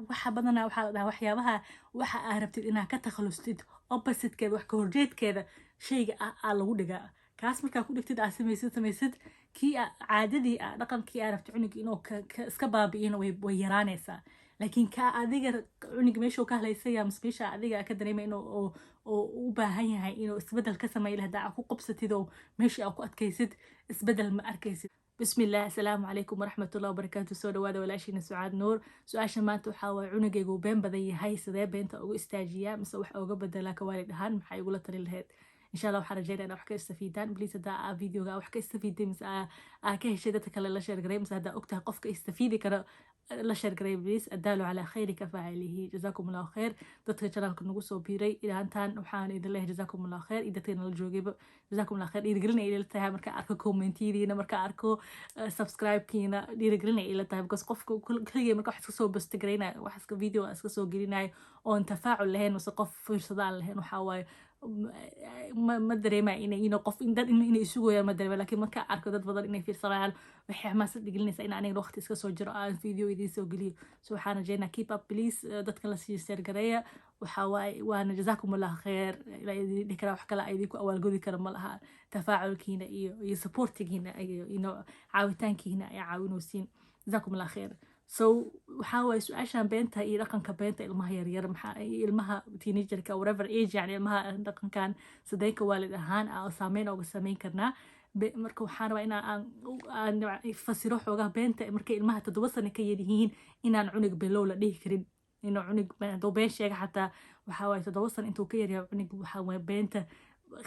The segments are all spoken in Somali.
waxa badanaa waxaa la dhahaa waxyaabaha waxa aad rabtid inaad ka takhalustid oppositekeeda wax ka horjeedkeeda shayga aa lagu dhigaa kaas markaa ku dhigtid aad samaysid kii caadadii dhaqankii aad rabtid cunug inuu iska baabi'iyana way yaraanaysaa laakiin ka adiga cunug meeshuu ka halaysaya mise meesha adiga ka dareemay inuu u baahan yahay inuu isbedel ka sameeyo hadaa aad ku qabsatid oo meeshii aad ku adkaysid isbedel ma arkaysid بسم الله السلام عليكم ورحمة الله وبركاته سو دوادا ولاشينا سعاد نور سؤاشا maanta waxaa waay cunugaygu been badan yahay sidee beenta ugu istaajiyaa mise wax uga bedelaa ka waalid ahaan maxaa igula tali lahayd insha allah waxaan rajeynaa inaa wax ka istafiidaan bliis haddaa videoga wax ka istafiiday mise aa ka heshay dadka kale la sheergaray mise haddaa ogtahay qofka istafiidi kara la sheergaray bliis adaalu calaa khayri ka faacilihi jazaakum allahu khayr dadka janaalka nagu soo biiray ilaantaan waxaan idin leeyahay jazaakum allahu khayr iyo dadka nala joogayba jazaakum allahu khayr dhiirigelin ay ila tahay markaa arko commentiyadiina markaa arko subscribe-kiina dhiirigelin ay ila tahay because qofka kaliya marka wax iska soo bastagaraynaya wax iska video iska soo gelinayo oon tafaacul lahayn mise qof fiirsadaan lahayn waxaa waaye ma dareema inay qof dad inay isugooyaan ma dareema laakiin markaa arko dad badan inay fiirsanayaan waxay xamaasad dhigelinaysaa in aniga waqti iska soo jiro aan video idiin soo geliyo so waxaan rajeynaa keep up please dadka la sii sheergareeya waxaa waaye waana jazaakum allah khayr ilaa idin dhihi karaa wax kale idinku awaalgodi kara ma laha tafaaculkiina iyo supportigiina iyo caawitaankiina ay caawinaysiin jazaakum allah khayr so waxaa waaye su-aashan beenta iyo dhaqanka beenta ilmaha yaryar ilmaha teenagerka whatever age yani ilmaha dhaqankan sadeynka waalid ahaan saameyn oga sameyn karnaa marka waxaan rabaa inaan fasiro xoogaa beenta markay ilmaha 7 sano ka yaryihiin inaan cunug below la dhihi karin inuu cunug haduu been sheega xataa waxaa waaye 7 sano intuu ka yaryahay cunug waxaa waaye beenta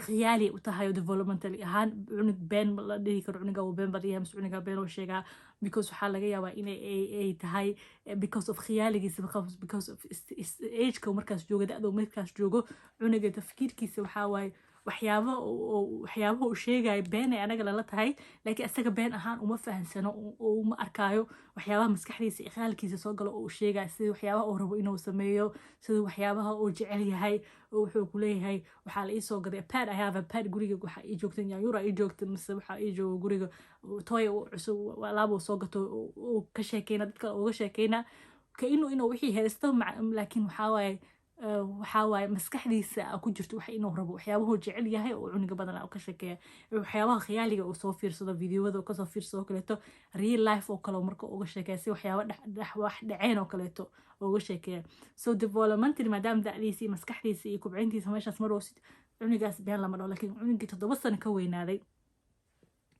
khiyaali u tahay developmental ahaan cunug been la dhihi karo cunuga uu been badiyaa mise cunuga been uu sheegaa because waxaa laga yaabaa in ay tahay because of khiyaaligiisa because of ageka markaas joogo da-da markaas joogo cunuga tafkiirkiisa waxaa waaye waxyaabaha uu sheegayo been ay anaga lala tahay laakiin isaga been ahaan uma fahansano oo uma arkaayo waxyaabaha maskaxdiisa iyo khayaalkiisa soo galo oo uu sheegayo sida waxyaabaha uu rabo inuu sameeyo sida waxyaabaha uu jecel yahay wuxuu ku leeyahay waxaa la ii soo gaday pad I have a pad guriga waxaa ii joogta yaanyura ii joogta mise waxaa ii jooga guriga toy cusub alaab uu soo gato uu ka sheekeyna dadka uga sheekeyna ka inuu wixii haysto laakiin waxaa waaye maskaxdiisa ku jirto wax inuu rabo waxyaabahu jecel yahay oo cuniga badan ka sheekeeya waxyaabaha khiyaaliga uu soo fiirsado videoada uu kasoo fiirsado kaleeto real life oo kale marka uga sheekeeya si waxyaaba wax dhaceen oo kaleeto uga sheekeeya so developmental maadaama da'diisa iyo maskaxdiisa iyo kubcintiisa meeshaas maroosid cunigaas been lama dhaho laakiin cunigii 7 sano ka weynaaday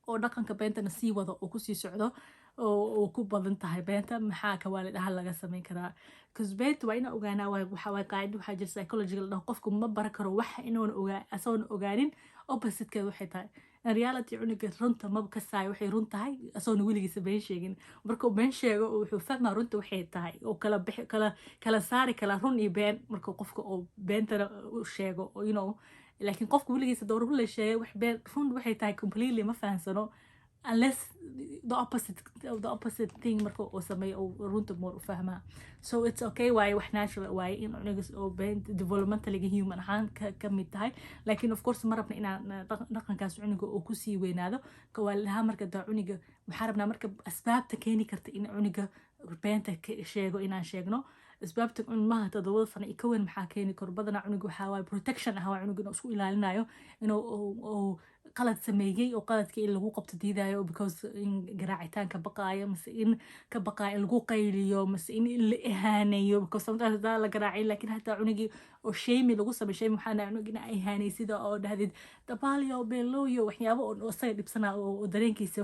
oo dhaqanka beentana sii wado oo kusii socdo oo ku badan tahay beenta maxaa ka waalid ahaan laga sameyn karaa because beenta waa inaan ogaanaa waxaa waaye qaacida waxaa jira psychology la dhaho qofku ma baran karo wax asoona ogaanin oppositekeeda waxay tahay in reality cunuga runta maba ka saayo waxay run tahay asoona weligiisa been sheegin markuu been sheego wuxuu fahmaa runta waxay tahay oo kala saari kala run iyo been markuu qofka oo beentana u sheego laakiin qofka weligiisa dowr run la sheegay wax been run waxay tahay completely ma fahansano unless the opposite thing marka uu sameeyo oo runta more u fahmaa so it's okay waaye wax natural waaye in cunugas oo developmentaliga human ahaan ka mid tahay laakiin of course ma rabna inaan dhaqankaas cunuga uu kusii weynaado ka waalidaha marka daa cuniga waxaa rabnaa marka asbaabta keeni karta in cuniga beenta sheego inaan sheegno asbaabta ilmaha 7 sano iyo ka weyn maxaa keeni karo badanaa cunug waxaa waaye protection ah waa cunug inuu isku ilaalinayo inuu qalad sameeyey oo qaladkii in lagu qabto diidayo because in garaacitaanka baqaayo mise in ka baqaayo in lagu qayliyo mise in la ihaaneeyo because sometimes daa la garaacay laakiin hataa cunugii oo shaymi lagu sameeyo shaymi waxaa nahay cunug ina ihaanay sida oo dhahdid dabaaliyo beelooyo waxyaabo oo isaga dhibsanaa oo dareenkiisa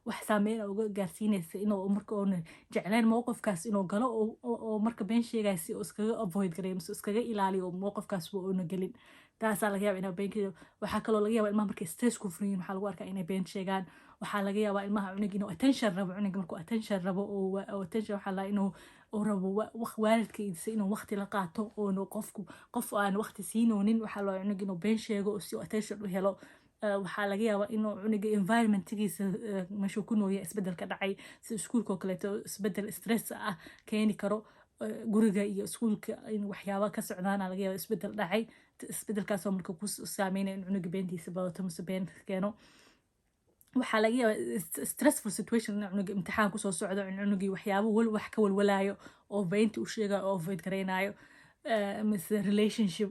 wax saameyn uga gaarsiinaysa inuu marka oona jecleen mowqifkaas inuu galo oo marka been sheegaya si uu iskaga avoid gareeyo mise iskaga ilaaliyo mowqifkaas buu una gelin taasaa laga yaaba inaa beenkeeda waxaa kaloo laga yaaba ilmaha markay stress ku furan waxaa lagu arkaa inay been sheegaan waxaa laga yaabaa ilmaha cunug inuu attention rabo cunug markuu attention rabo oo attention waxaa laga inuu rabo waalidkiisa inuu waqti la qaato oo qof aan waqti siinoonin waxaa loo cunug inuu been sheego oo si attention u helo waxaa laga yaabaa inuu cunuga environmentgiisa meeshuu ku nooya isbedel ka dhacay si iskuulka oo kaleeto isbedel stress ah keeni karo guriga iyo iskuulka in waxyaaba ka socdaana laga yaaba isbedel dhacay isbedelkaasoo marka ku saameynaya in cunuga beentiisa badato mise been keeno waxaa laga yaabaa stressful situation in cunuga imtixaan kusoo socdo in cunugii waxyaabo wax ka walwalaayo oo beynta u sheegayo oo avoid garaynayo mise relationship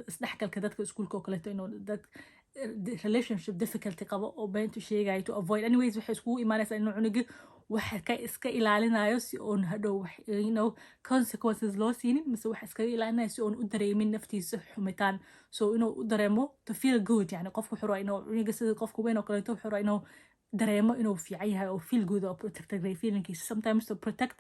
isdhexgalka dadka iskuulka oo kaleeto inuu dad relationship difficulty qabo oo beyntu sheegayo to avoid anyways waxay iskugu imaanaysaa inuu cunugii wax ka iska ilaalinayo si oon hadhow consequences loo siinin mise wax iskaga ilaalinayo si oon u dareemin naftiisa xumitaan so inuu u dareemo to feel good yani qofku wuxuu rabaa inuu cuniga sida qofku weyn oo kaleeto wuxuu rabaa inuu dareemo inuu fiican yahay oo feel good oo protect their feelings sometimes to protect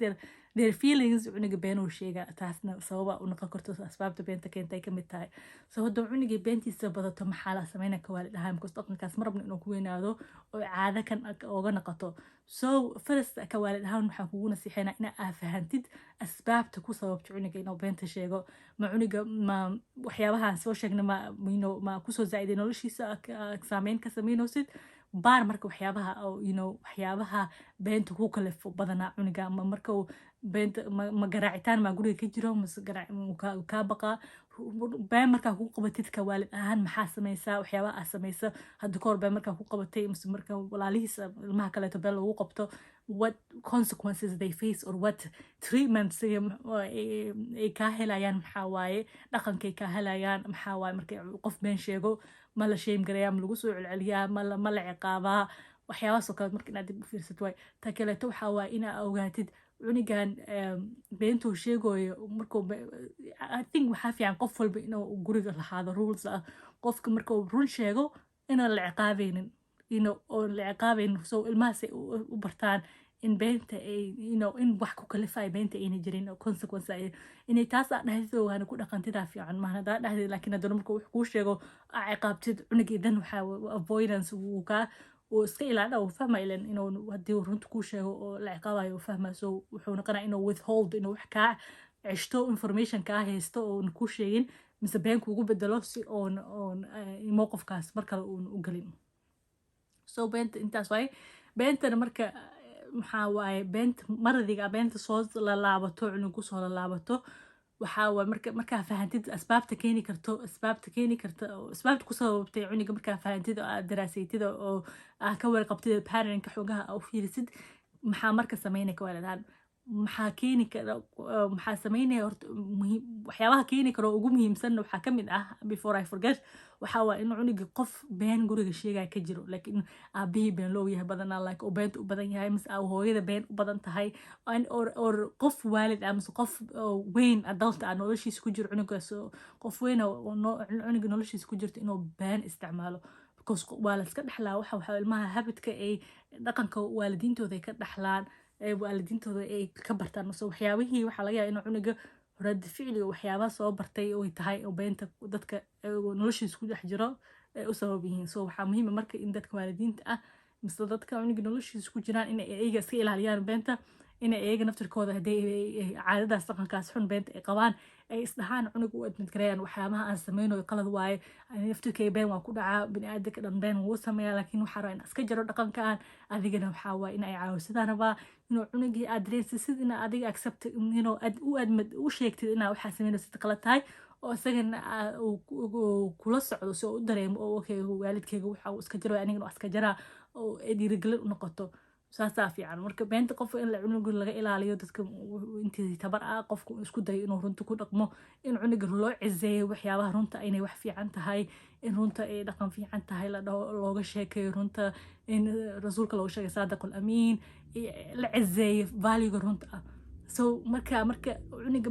their feelings cuniga beenuu sheega taasna sababa u noqon karto asbaabta beenta keentay ka mid tahay so hadduu cunigii beentiisa badato maxaa la sameynaya ka waalid ahaan because dhaqankaas marabna inuu ku weynaado oo caado kan ooga noqoto so first ka waalid ahaan waxaan kugu nasiixaynaa ina aa fahantid asbaabta ku sababta cuniga inuu beenta sheego ma cuniga ma waxyaabahaan soo sheegna ma kusoo zaa'iday noloshiisa saameyn ka sameynoosid baar marka waxyaabaha waxyaabaha beenta ku kalefo badanaa cuniga ama marka beenta ma garaacitaan maa guriga ka jiro mase kaa baqaa been markaa ku qabatid ka waalid ahaan maxaa sameysaa waxyaabaha aa sameysa hadda kahor been markaa ku qabatay mise marka walaalihiisa ilmaha kaleeto been lagu qabto what consequences they face or what treatments ay kaa helayaan maxaa waaye dhaqankay kaa helayaan maxaa waaye markay qof been sheego ma la shame garayaa ma lagu soo celceliyaa ma la ciqaabaa waxyaabahaasoo kale marka inaad dib u fiirsad waay ta kaleeto waxaa waaye inaa ogaatid cunigan beentuu sheegoyo markuu I think waxaa fiican qof walba inuu guriga lahaado rules ah qofka markuu run sheego inaan la ciqaabeynin oon la ciqaabeynin so ilmahaas ay u bartaan in beenta ay in wax ku kalifaya beenta ayna jirin oo consequence ay inay taas aa dhahdid waana ku dhaqantidaa fiican maahan hadaa dhahdid laakiin haddana marka wax kuu sheego aa ciqaabtid cunugii dan waxaa avoidance wuu kaa uu iska ilaadha uu fahma ilan inuu haddii runta kuu sheego oo la ciqaabayo uu fahma so wuxuu noqonaa inuu withhold inuu wax kaa ceshto information kaa haysto oon kuu sheegin mise been kuugu bedelo si oon mowqifkaas mar kale uun u gelin so beenta intaas waaye beentana marka maxaa waaye beenta maradiga beenta soo lalaabato cunug kusoo lalaabato waxaa waaye markaa fahantid asbaabta keeni karto asbaabta ku sababtay cuniga markaa fahantid oo aad daraasaytid oo aa ka warqabtid patternka xoogaha aa u fiirisid maxaa marka sameynaya ka waalidaan maxaa keeni kara maxaa sameynaya horta waxyaabaha keeni karo ugu muhiimsan waxaa ka mid ah before I forget waxaa waa in cuniga qof been guriga sheegaya ka jiro laakiin aabihii been loo yahay badanaa like oo beenta u badan yahay mise hooyada been u badan tahay or qof waalid ah mise qof weyn adult ah noloshiisa ku jiro cunigaas qof weyn cuniga noloshiisa ku jirto inuu been isticmaalo because waa la iska dhexlaa waxa ilmaha habidka ay dhaqanka waalidiintooda ay ka dhexlaan waalidiintooda ay ka bartaan so waxyaabihii waxaa laga yaaba inuu cuniga radi ficliga waxyaabaha soo bartay oy tahay oo beenta dadka noloshiisa ku dhex jiro ay u sabab yihiin so waxaa muhiima marka in dadka waalidiinta ah mise dadka cuniga noloshiisa ku jiraan inay iyaga iska ilaaliyaan beenta inay iyaga naftirkooda hadday caadadaas dhaqankaas xun beenta ay qabaan ay isdhahaan cunug u admid garayaan waxyaabaha aan sameynayo qalad waaye naftirkay been waa ku dhacaa biniaadanka dhan been wuu sameeyaa laakiin waxaa rabaa in iska jaro dhaqankaan adigana waxaa waaye in ay caawisadaan rabaa inuu cunugii aad dareensisid ina adiga accept u sheegtid inaa waxaa sameynaysid qalad tahay oo isagana kula socdo si oo u dareemo oo okay waalidkeyga waxa uu iska jaro anigana waa iska jaraa oo dhiirigelin u noqoto saasaa fiican marka beenta qofka in cunuga laga ilaaliyo dadka intii tabar ah qofku isku dayo inuu runta ku dhaqmo in cunuga loo cizeeyo waxyaabaha runta inay wax fiican tahay in runta ay dhaqan fiican tahay looga sheekeeyo runta in rasuulka looga sheegay saadiqul amiin la cizeeyo valuega runta ah so marka cuniga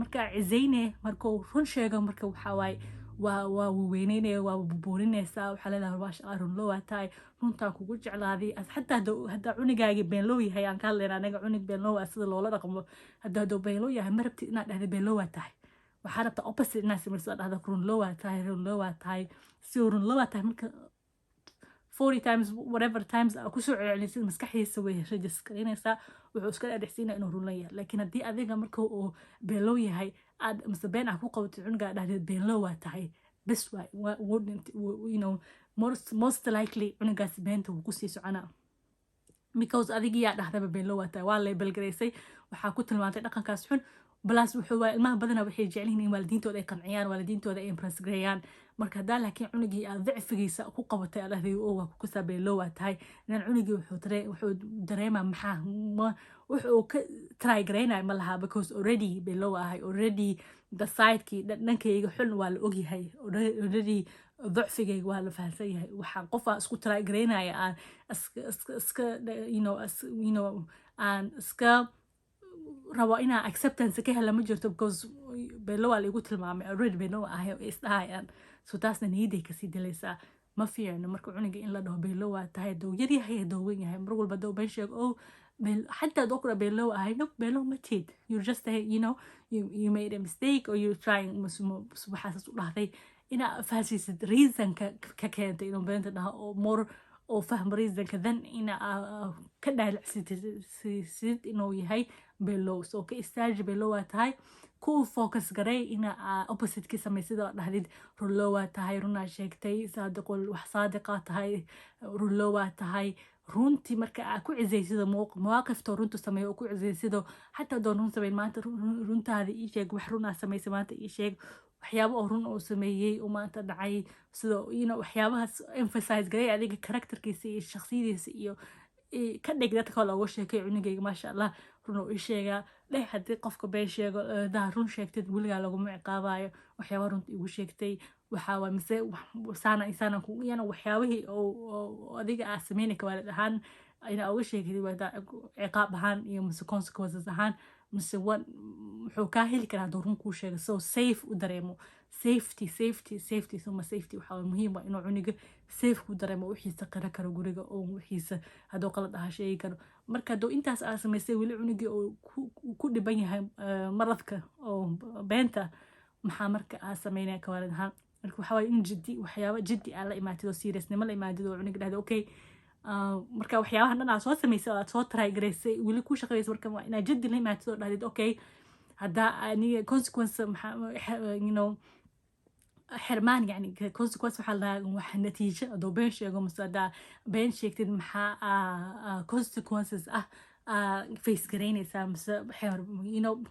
markaa cizeyne markuu run sheego marka waxaa waaye waa weyneynaya waa bubuurinaysaa waxaa leedahay maasha run loo waa tahay runtaa kugu jeclaaday xataa haddaa cunigaagi beenlow yahay aan ka hadlayna anaga cunug beenlow ah sida loola dhaqmo hadduu beenlow yahay ma rabtid inaad dhahda beenlow waa tahay waxaa rabtaa opposite inaad samayso aad dhahda run loo waa tahay si run loo waa tahay marka 40 times whatever times kusoo celcelinaysid maskaxdiisa way registraynaysaa wuxuu iska dhadhexsiinaya inuu run yahay laakiin haddii adiga marka uu beenlow yahay aad mise been ah ku qabatid cunugaa dhahdeed beenlow waa tahay bes most likely cunugaas beenta wuu kusii soconaa because adigiyaa dhahdaba beenlow waa tahay waa labelgaraysay waxaa ku tilmaantay dhaqankaas xun balaas wuxuu waa ilmaha badanaa waxay jecel yihiin in waalidiintooda ay qanciyaan waalidiintooda ay impress gareeyaan marka haddaa laakiin cunugii aad dicfigiisa ku qabatay aad dhahday oo waa ku sabeelow waa tahay inan cunugii wuxuu dareemaa maxaa wuxuu ka try garaynaya ma laha because already below ahay already the sidekii dhankayga xun waa la ogyahay already ضعفigayga waa la fahansan yahay waxaan qof aan isku try garaynaya aan iska aan iska rabo inaan acceptance ka hela ma jirto because below waa laigu tilmaamay already below ahay oo isdhahayaan so taasna niyaday kasii dilaysaa ma fiicno marka cunuga in la dhaho below waa tahay doo yaryahay doo weyn yahay mar walba doo been sheego oh حتى دكتور below ahay no below ma tid you're just you made a mistake or you're trying waxaas u dhahday inaa fahsiisid reasonka ka keentay inuu beenta dhaha oo more oo fahmo reasonka then inaa ka dhaalacsid inuu yahay below so ka istaaji below waa tahay ku focus garay inaa opposite ki samaysid oo dhahdid runlow waa tahay runaa sheegtay saadiqol wax saadiqa tahay runlow waa tahay runtii marka aa ku cizaysido mawaaqifta runtu sameeyo oo ku cizaysido xataa doon run sameyn maanta runtaada ii sheeg wax runaa samaysay maanta ii sheeg waxyaabo oo run oo sameeyey oo maanta dhacay sida waxyaabahaas emphasize garay adiga characterkiisa iyo shakhsiyadiisa iyo ka dhig dadka looga sheekay cunugayga maasha allah run oo ii sheegaa dheh haddii qofka been sheego daa run sheegtid weligaa laguma ciqaabayo waxyaaba runta igu sheegtay waxaa waa mise saana yana waxyaabihii oo adiga aa sameynayka waalid ahaan inaa uga sheegtid wada ciqaab ahaan iyo mise consequences ahaan mise wuxuu kaa heli karaa hadduu run kuu sheega so safe u dareemo safety suma safety waxaa muhiim waa inuu cuniga safe ku dareemo wixiisa qira karo guriga oo wixiisa hadduu qalad aha sheegi karo marka hadduu intaas aa samaysay weli cunigii oo ku dhiban yahay maradka oo beenta maxaa marka aa sameynaya ka waalid ahaan marka waxaa waaye in waxyaaba jiddi aa la imaatid oo seriousnimo la imaatid oo cuniga dhahda okay marka waxyaabahan dhan aa soo samaysay oo aad soo try garaysay weli ku shaqaysay marka waa inaad jiddi la imaatid oo dhahdid okay haddaa aniga consequence حرمان يعني consequence waxaa la wax natiijo adoo been sheego mise haddaa been sheegtid maxaa consequences face garaynaysaa mise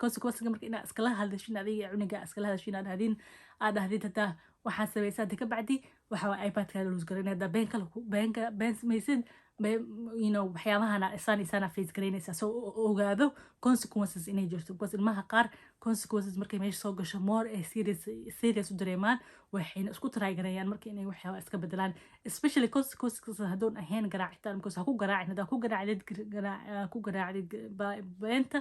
consequences marka inaa iskala hadashin adiga cuniga iskala hadashin aad dhahdid haddaa waxaa samaysaa hadda ka bacdi waxa waa ipad-ka lose garaynay haddaa been samaysid waxyaabahana isaan face garaynaysaa so ogaado consequences inay jirto because ilmaha qaar consequences markay meesha soo gasho more ay serious u dareemaan waxayna isku trygarayaan marka inay waxyaaba iska bedelaan especially consequences haddoon ahayn garaacitaan because ha ku garaacin haddaa ku garaacdid beenta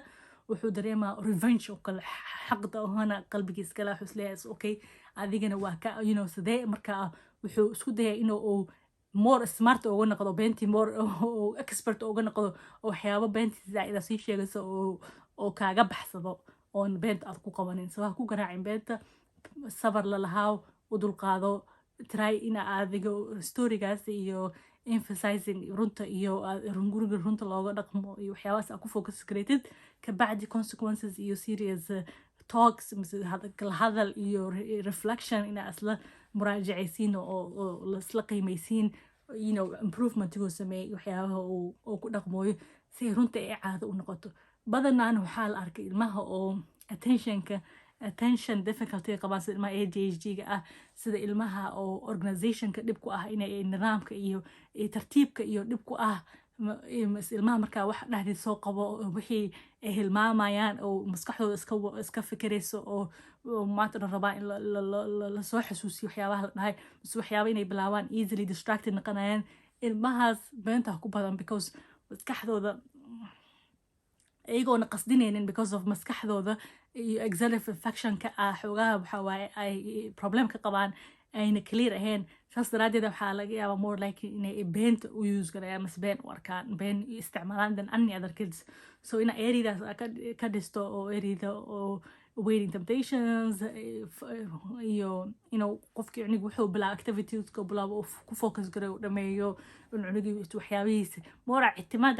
wuxuu dareemaa revenge oo kale xaqda ohana qalbigiis kale wuxuu isleeyahay okay adigana waa ka sidee markaa wuxuu isku dayaa inuu more smart uga noqdo beentii more expert uga noqdo oo waxyaabo beentii zaa'ida sii sheegaysa oo kaaga baxsado oon beenta aad ku qabanin so ha ku garaacin beenta sabar la lahaaw u dulqaado try ina adiga storygaas iyo emphasizing runta iyo guriga runta looga dhaqmo iyo waxyaabahaas aad ku focus garatid kabacdi consequences iyo serious talks hadal iyo reflection inaa isla muraajacaysiin oo lasla qiimaysiin improvementigoo sameeyey waxyaabaha oo ku dhaqmooyo si runta ay caado u noqoto badanaana waxaa la arkay ilmaha oo attention difficulty qabaan sida ilmaha ADHD-ga ah sida ilmaha oo organizationka dhib ku ah inay nidaamka iyo tartiibka iyo dhib ku ah ilmaha markaa wax dhexdeed soo qabo wixii ay hilmaamayaan oo maskaxdooda iska fikirayso oo maanta dhan rabaa in lasoo xasuusiyo waxyaabaha la dhahay mise waxyaaba inay bilaabaan easily distracted noqonayaan ilmahaas beenta ku badan because maskaxdooda iyagoona qasdinaynin because of maskaxdooda iyo executive functionka xoogaha waxaa waaye ay problem ka qabaan ayna clear ahayn saas daraadeed waxaa laga yaabaa more likely inay beenta u use garayaan mas been u arkaan been isticmaalaan than any other kids so ina eridaas ka dhisto oo erida oo waiting temptations iyo qofkii cunug wuxuu bilaa activitieska bilaabo ku focus garay u dhameeyo cunugii waxyaabihiisa more ictimaad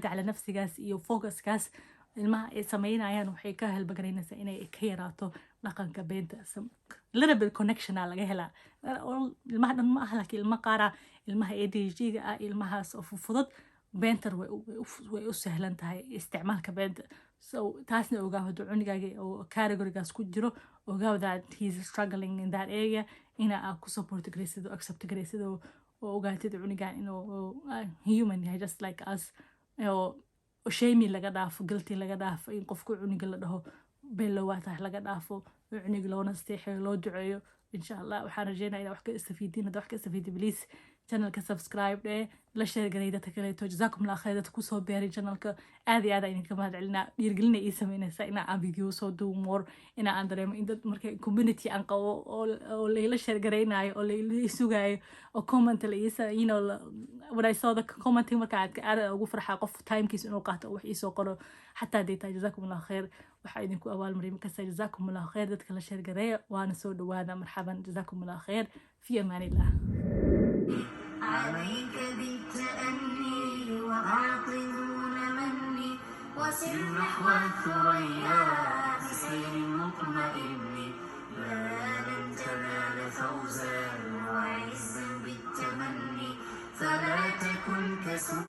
cala nafsigaas iyo focuskaas ilmaha ay sameynayaan waxay ka helbagaraynaysaa inay ka yaraato dhaqanka beenta little bit connection laga helaa ilmaha dhan ma aha laakiin ilma qaara ilmaha ADHD-ga ilmahaas oo fudud beentar way u sahlan tahay isticmaalka beenta so taasna ogaa hadduu cunigaaga oo categorigaas ku jiro ogaa that he's struggling in that area ina aad ku support garaysid oo accept garaysid oo ogaatid cunigaan inuu human yahay just like us oo shame laga dhaafo guilty laga dhaafo in qofku cuniga la dhaho bello waa tahay laga dhaafo cuniga loona steexo loo duceeyo insha Allah waxaan rajeynayaa inaad wax ka istafiidiin hadda wax ka istafiidi please channelka subscribe la share garay dadka kale jazakum Allah khayr dadku soo beeray channelka aad iyo aad idinka mahad celinaa dhiirgelina ii sameynaysa in aan video soo do more in aan dareemo in dad markay community aan qabo oo la share garaynayo oo la sugayo oo comment la isa you know when I saw the commenting marka aad ugu farxaa qof timekiis inuu qaato wax ii soo qoro xataa deeta jazakum Allah khayr waxa idinku abaal marin marka jazakum Allah khayr dadka la share gareeyo waana soo dhawaada marhaban jazakum Allah khayr fi amanillah عليك بالتأني وأعطنون مني وسر نحو الثريا بسير مطمئن لا لن تنال فوزا وعزا بالتمني فلا تكن كسوء